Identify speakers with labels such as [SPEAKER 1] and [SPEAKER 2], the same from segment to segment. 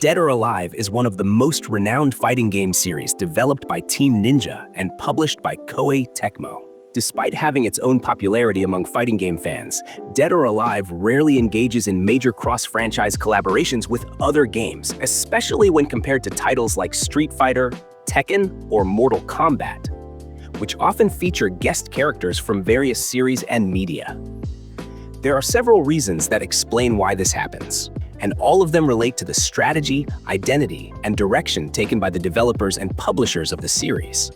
[SPEAKER 1] Dead or Alive is one of the most renowned fighting game series developed by Team Ninja and published by Koei Tecmo. Despite having its own popularity among fighting game fans, Dead or Alive rarely engages in major cross-franchise collaborations with other games, especially when compared to titles like Street Fighter, Tekken, or Mortal Kombat, which often feature guest characters from various series and media. There are several reasons that explain why this happens, and all of them relate to the strategy, identity, and direction taken by the developers and publishers of the series.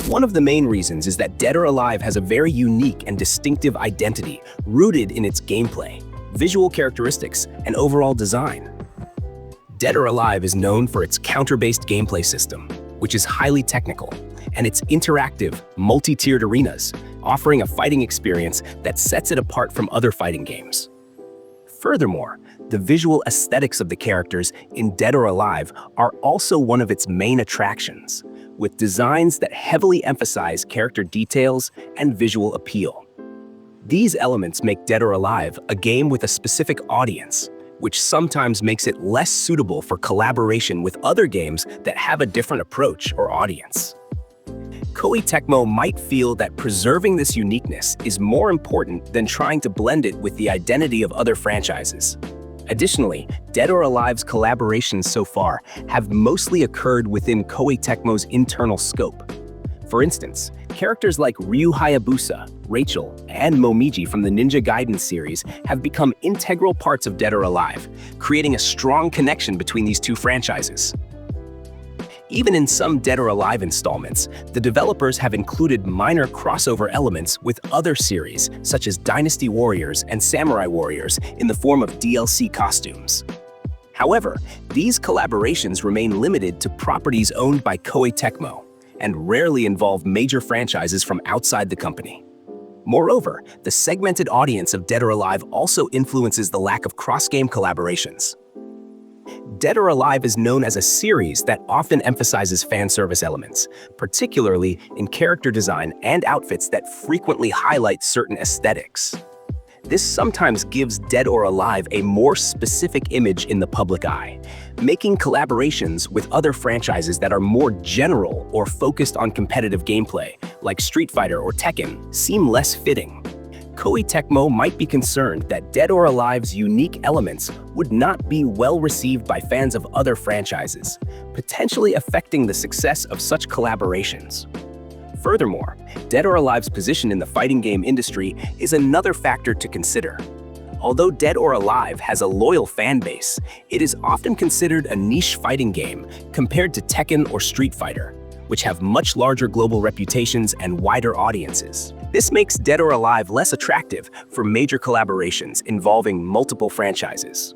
[SPEAKER 1] One of the main reasons is that Dead or Alive has a very unique and distinctive identity rooted in its gameplay, visual characteristics, and overall design. Dead or Alive is known for its counter-based gameplay system, which is highly technical, and its interactive, multi-tiered arenas, offering a fighting experience that sets it apart from other fighting games. Furthermore, the visual aesthetics of the characters in Dead or Alive are also one of its main attractions, with designs that heavily emphasize character details and visual appeal. These elements make Dead or Alive a game with a specific audience, which sometimes makes it less suitable for collaboration with other games that have a different approach or audience. Koei Tecmo might feel that preserving this uniqueness is more important than trying to blend it with the identity of other franchises. Additionally, Dead or Alive's collaborations so far have mostly occurred within Koei Tecmo's internal scope. For instance, characters like Ryu Hayabusa, Rachel, and Momiji from the Ninja Gaiden series have become integral parts of Dead or Alive, creating a strong connection between these two franchises. Even in some Dead or Alive installments, the developers have included minor crossover elements with other series, such as Dynasty Warriors and Samurai Warriors, in the form of DLC costumes. However, these collaborations remain limited to properties owned by Koei Tecmo, and rarely involve major franchises from outside the company. Moreover, the segmented audience of Dead or Alive also influences the lack of cross-game collaborations. Dead or Alive is known as a series that often emphasizes fan service elements, particularly in character design and outfits that frequently highlight certain aesthetics. This sometimes gives Dead or Alive a more specific image in the public eye, making collaborations with other franchises that are more general or focused on competitive gameplay, like Street Fighter or Tekken, seem less fitting. Koei Tecmo might be concerned that Dead or Alive's unique elements would not be well received by fans of other franchises, potentially affecting the success of such collaborations. Furthermore, Dead or Alive's position in the fighting game industry is another factor to consider. Although Dead or Alive has a loyal fan base, it is often considered a niche fighting game compared to Tekken or Street Fighter, which have much larger global reputations and wider audiences. This makes Dead or Alive less attractive for major collaborations involving multiple franchises.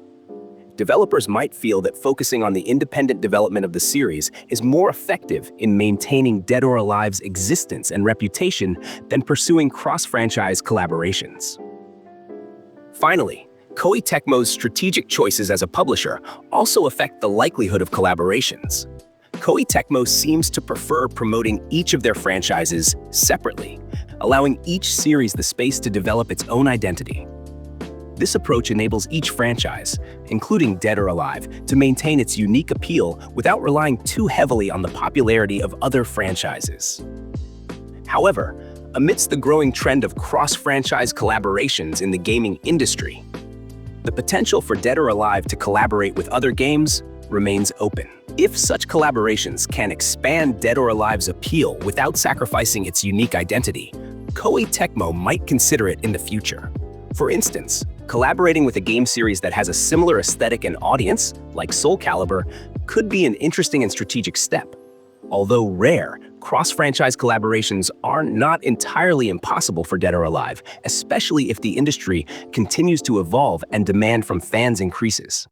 [SPEAKER 1] Developers might feel that focusing on the independent development of the series is more effective in maintaining Dead or Alive's existence and reputation than pursuing cross-franchise collaborations. Finally, Koei Tecmo's strategic choices as a publisher also affect the likelihood of collaborations. Koei Tecmo seems to prefer promoting each of their franchises separately, allowing each series the space to develop its own identity. This approach enables each franchise, including Dead or Alive, to maintain its unique appeal without relying too heavily on the popularity of other franchises. However, amidst the growing trend of cross-franchise collaborations in the gaming industry, the potential for Dead or Alive to collaborate with other games remains open. If such collaborations can expand Dead or Alive's appeal without sacrificing its unique identity, Koei Tecmo might consider it in the future. For instance, collaborating with a game series that has a similar aesthetic and audience, like Soul Calibur, could be an interesting and strategic step. Although rare, cross-franchise collaborations are not entirely impossible for Dead or Alive, especially if the industry continues to evolve and demand from fans increases.